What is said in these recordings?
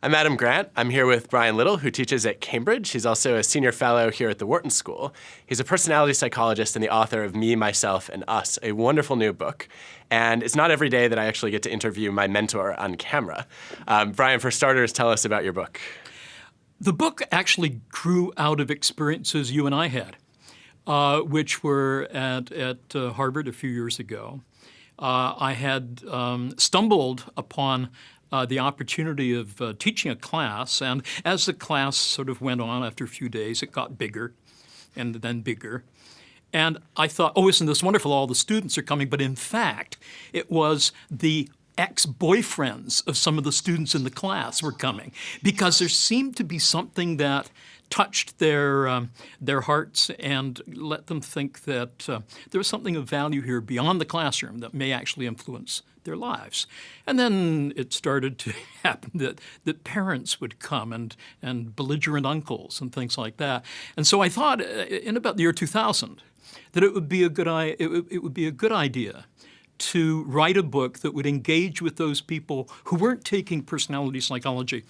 I'm Adam Grant. I'm here with Brian Little, who teaches at Cambridge. He's also a senior fellow here at the Wharton School. He's a personality psychologist and the author of Me, Myself, and Us, a wonderful new book. And it's not every day that I actually get to interview my mentor on camera. Brian, for starters, tell us about your book. The book actually grew out of experiences you and I had, which were at Harvard a few years ago. I had stumbled upon the opportunity of teaching a class, and as the class sort of went on after a few days, it got bigger and then bigger. And I thought, oh, isn't this wonderful? All the students are coming. But in fact, it was the ex-boyfriends of some of the students in the class were coming because there seemed to be something that touched their hearts and let them think that there was something of value here beyond the classroom that may actually influence their lives. And then it started to happen that parents would come and belligerent uncles and things like that. And so I thought in about the year 2000 that it would be a good idea to write a book that would engage with those people who weren't taking personality psychology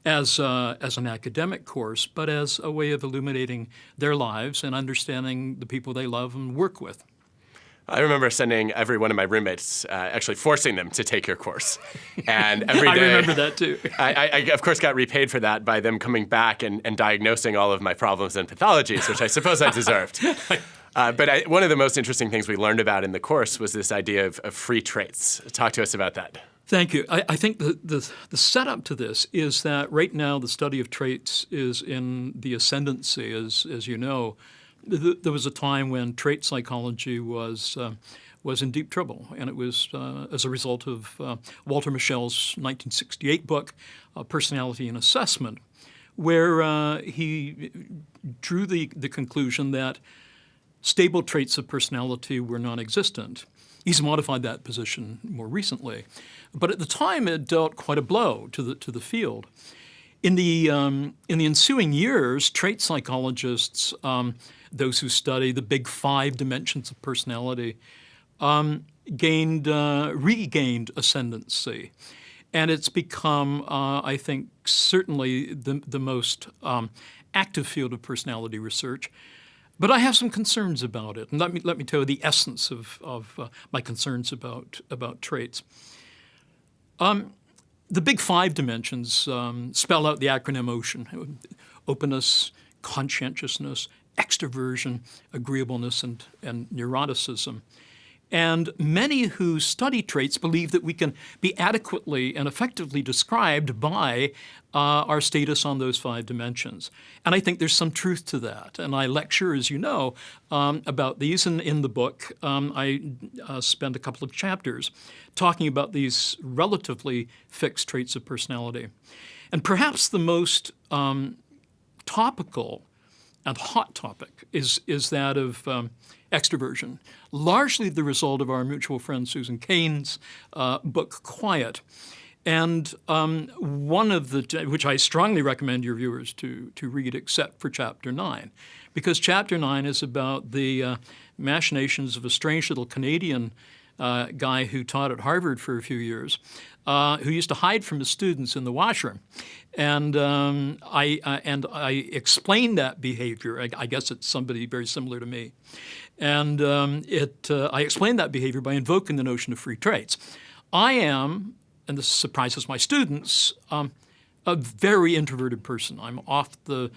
as an academic course, but as a way of illuminating their lives and understanding the people they love and work with. I remember sending every one of my roommates, actually forcing them to take your course. And every day, I remember that too. I, of course, got repaid for that by them coming back and diagnosing all of my problems and pathologies, which I suppose I deserved. But one of the most interesting things we learned about in the course was this idea of free traits. Talk to us about that. Thank you. I think the setup to this is that right now the study of traits is in the ascendancy, as you know. There was a time when trait psychology was in deep trouble, and it was as a result of Walter Mischel's 1968 book, Personality and Assessment, where he drew the conclusion that stable traits of personality were non-existent. He's modified that position more recently, but at the time it dealt quite a blow to the field. In the ensuing years, trait psychologists, those who study the big 5 dimensions of personality, regained ascendancy, and it's become, I think, certainly the most active field of personality research. But I have some concerns about it, and let me tell you the essence of my concerns about traits. The big 5 dimensions spell out the acronym OCEAN: openness, conscientiousness, extroversion, agreeableness, and neuroticism. And many who study traits believe that we can be adequately and effectively described by our status on those 5 dimensions. And I think there's some truth to that. And I lecture, as you know, about these in the book. I spend a couple of chapters talking about these relatively fixed traits of personality. And perhaps the most topical and hot topic is that of extroversion, largely the result of our mutual friend Susan Cain's book, Quiet. And one of which I strongly recommend your viewers to read, except for Chapter 9, because Chapter 9 is about the machinations of a strange little Canadian guy who taught at Harvard for a few years, who used to hide from his students in the washroom. And I explained that behavior. I guess it's somebody very similar to me. And I explained that behavior by invoking the notion of free traits. I am, and this surprises my students, a very introverted person. I'm off the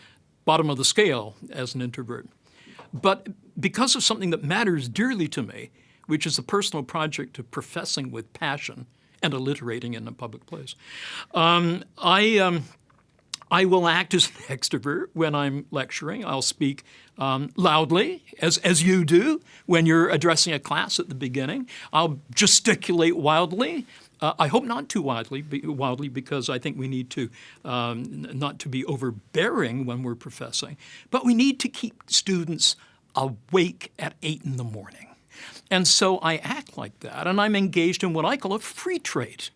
bottom of the scale as an introvert. But because of something that matters dearly to me, which is the personal project of professing with passion and alliterating in a public place, I will act as an extrovert when I'm lecturing. I'll speak loudly, as you do when you're addressing a class at the beginning. I'll gesticulate wildly. I hope not too wildly, because I think we need to not to be overbearing when we're professing. But we need to keep students awake at 8 in the morning. And so I act like that, and I'm engaged in what I call a free trait.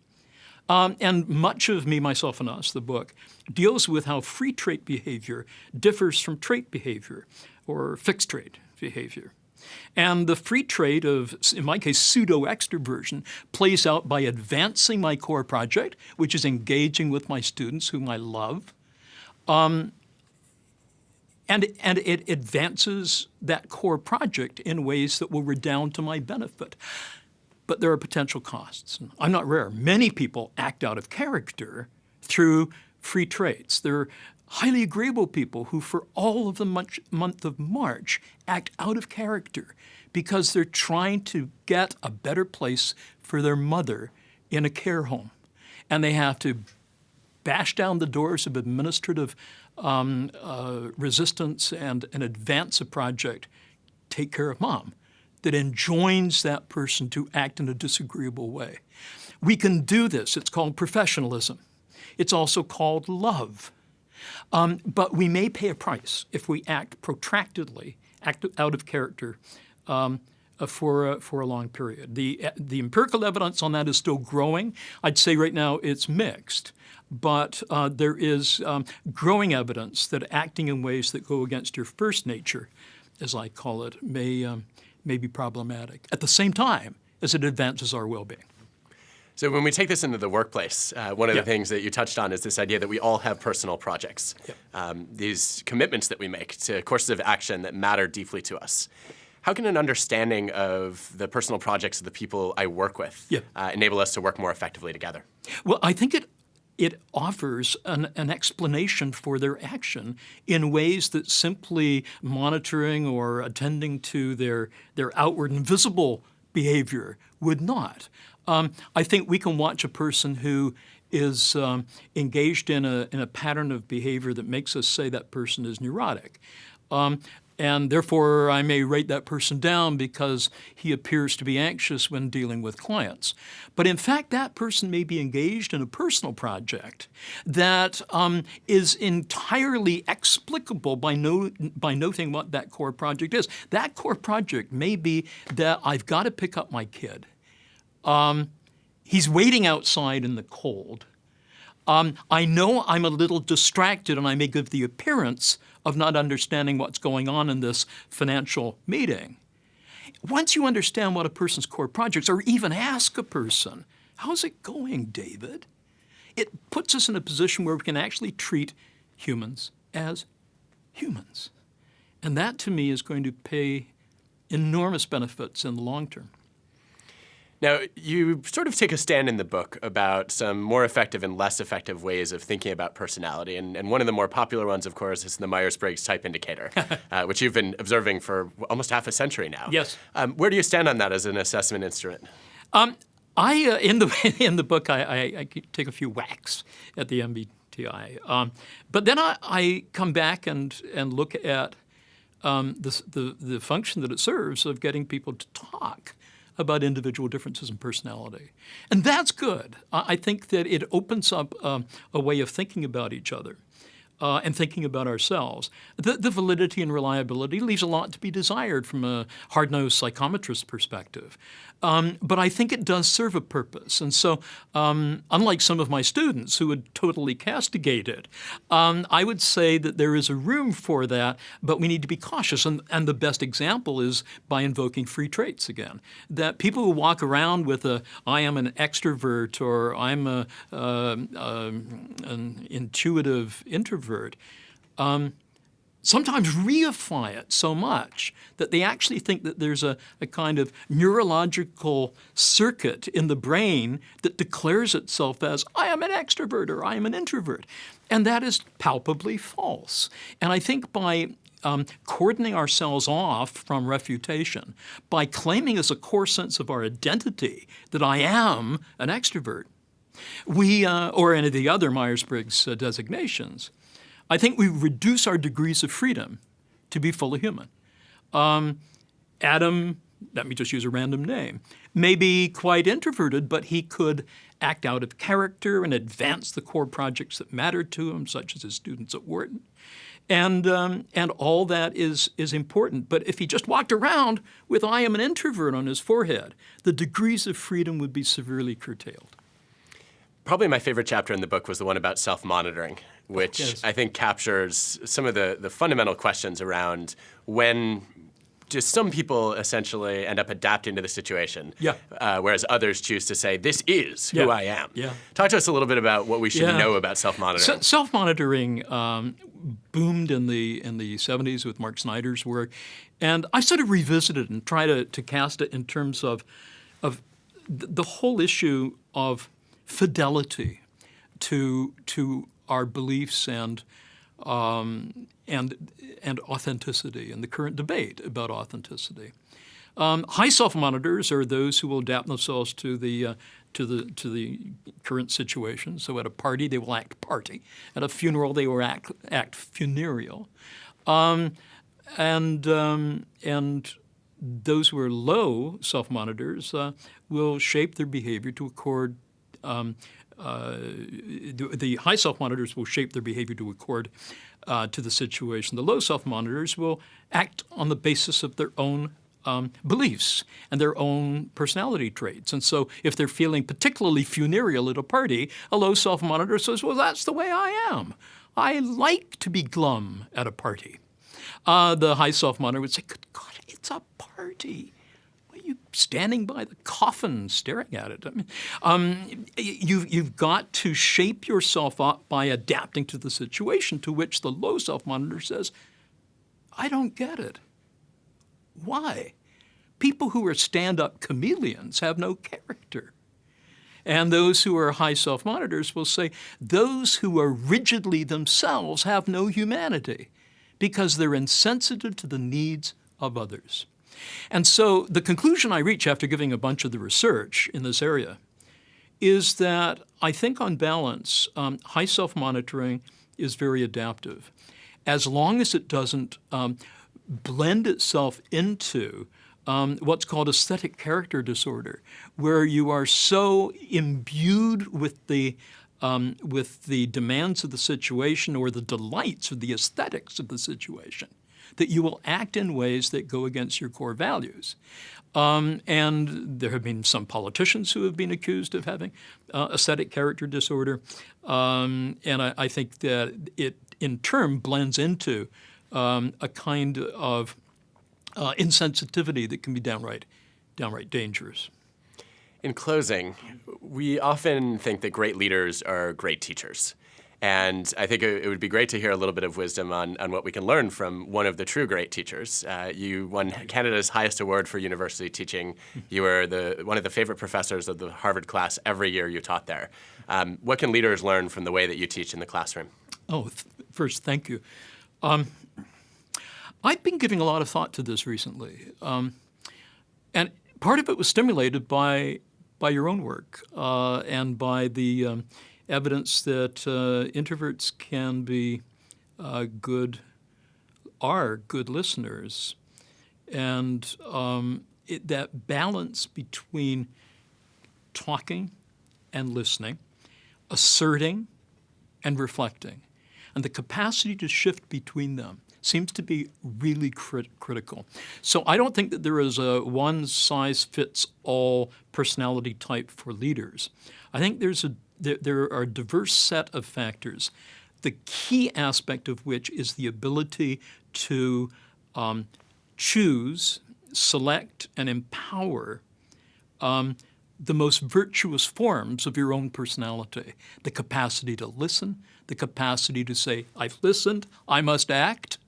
And much of Me, Myself, and Us, the book, deals with how free trait behavior differs from trait behavior or fixed trait behavior. And the free trait of, in my case, pseudo-extroversion plays out by advancing my core project, which is engaging with my students whom I love. And it advances that core project in ways that will redound to my benefit. But there are potential costs. I'm not rare. Many people act out of character through free traits. There are highly agreeable people who, for all of the month of March, act out of character because they're trying to get a better place for their mother in a care home. And they have to bash down the doors of administrative resistance and advance a project, take care of mom, that enjoins that person to act in a disagreeable way. We can do this. It's called professionalism. It's also called love. But we may pay a price if we act protractedly, act out of character for a long period. The empirical evidence on that is still growing. I'd say right now it's mixed. But there is growing evidence that acting in ways that go against your first nature, as I call it, may be problematic at the same time as it advances our well-being. So when we take this into the workplace, one of the things that you touched on is this idea that we all have personal projects, these commitments that we make to courses of action that matter deeply to us. How can an understanding of the personal projects of the people I work with enable us to work more effectively together? Well, I think it offers an explanation for their action in ways that simply monitoring or attending to their outward and visible behavior would not. I think we can watch a person who is engaged in a pattern of behavior that makes us say that person is neurotic. And therefore, I may rate that person down because he appears to be anxious when dealing with clients. But in fact, that person may be engaged in a personal project that is entirely explicable by noting what that core project is. That core project may be that I've got to pick up my kid. He's waiting outside in the cold. I know I'm a little distracted and I may give the appearance of not understanding what's going on in this financial meeting. Once you understand what a person's core projects are, or even ask a person, how's it going, David? It puts us in a position where we can actually treat humans as humans. And that, to me, is going to pay enormous benefits in the long term. Now, you sort of take a stand in the book about some more effective and less effective ways of thinking about personality. And one of the more popular ones, of course, is the Myers-Briggs type indicator, which you've been observing for almost half a century now. Yes. Where do you stand on that as an assessment instrument? In the book, I take a few whacks at the MBTI. But then I come back and look at the function that it serves of getting people to talk about individual differences in personality. And that's good. I think that it opens up a way of thinking about each other and thinking about ourselves. The validity and reliability leaves a lot to be desired from a hard-nosed psychometrist perspective. But I think it does serve a purpose. And so unlike some of my students who would totally castigate it, I would say that there is a room for that, but we need to be cautious. And the best example is by invoking free traits again. That people who walk around with I am an extrovert or I'm an intuitive introvert, sometimes reify it so much that they actually think that there's a kind of neurological circuit in the brain that declares itself as, I am an extrovert or I am an introvert. And that is palpably false. And I think by cordoning ourselves off from refutation, by claiming as a core sense of our identity that I am an extrovert, or any of the other Myers-Briggs designations, I think we reduce our degrees of freedom to be fully human. Adam, let me just use a random name, may be quite introverted, but he could act out of character and advance the core projects that matter to him, such as his students at Wharton. And all that is important. But if he just walked around with I am an introvert on his forehead, the degrees of freedom would be severely curtailed. Probably my favorite chapter in the book was the one about self-monitoring, which I think captures some of the fundamental questions around when just some people essentially end up adapting to the situation, Yeah. Whereas others choose to say, this is who Yeah. I am. Yeah. Talk to us a little bit about what we should know about self-monitoring. Self-monitoring boomed in the 70s with Mark Snyder's work, and I sort of revisited and try to cast it in terms of the whole issue of fidelity to our beliefs and authenticity and the current debate about authenticity. High self-monitors are those who will adapt themselves to the current situation. So at a party, they will act party. At a funeral, they will act funereal. And those who are low self-monitors will shape their behavior to accord. The high self-monitors will shape their behavior to accord to the situation. The low self-monitors will act on the basis of their own beliefs and their own personality traits. And so if they're feeling particularly funereal at a party, a low self-monitor says, well, that's the way I am. I like to be glum at a party. The high self-monitor would say, good God, it's a party. Why are you standing by the coffin staring at it? I mean, you've got to shape yourself up by adapting to the situation, to which the low self-monitor says, I don't get it. Why? People who are stand-up chameleons have no character. And those who are high self-monitors will say, those who are rigidly themselves have no humanity because they're insensitive to the needs of others. And so the conclusion I reach after giving a bunch of the research in this area is that I think on balance, high self-monitoring is very adaptive, as long as it doesn't blend itself into what's called aesthetic character disorder, where you are so imbued with the demands of the situation or the delights or the aesthetics of the situation that you will act in ways that go against your core values. And there have been some politicians who have been accused of having aesthetic character disorder. And I think that it, in turn, blends into a kind of insensitivity that can be downright dangerous. In closing, we often think that great leaders are great teachers. And I think it would be great to hear a little bit of wisdom on what we can learn from one of the true great teachers. You won Canada's highest award for university teaching. You were one of the favorite professors of the Harvard class every year you taught there. What can leaders learn from the way that you teach in the classroom? First, thank you. I've been giving a lot of thought to this recently. And part of it was stimulated by your own work and by the evidence that introverts can be good listeners, and that balance between talking and listening, asserting and reflecting, and the capacity to shift between them seems to be really critical. So I don't think that there is a one-size-fits-all personality type for leaders. I think there are a diverse set of factors, the key aspect of which is the ability to choose, select, and empower the most virtuous forms of your own personality. The capacity to listen, the capacity to say, I've listened, I must act,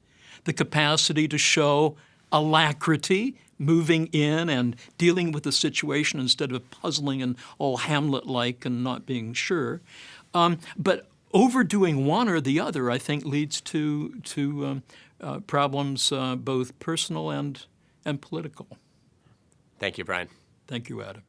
the capacity to show alacrity, moving in and dealing with the situation instead of puzzling and all Hamlet-like and not being sure. But overdoing one or the other, I think, leads to problems both personal and political. Thank you, Brian. Thank you, Adam.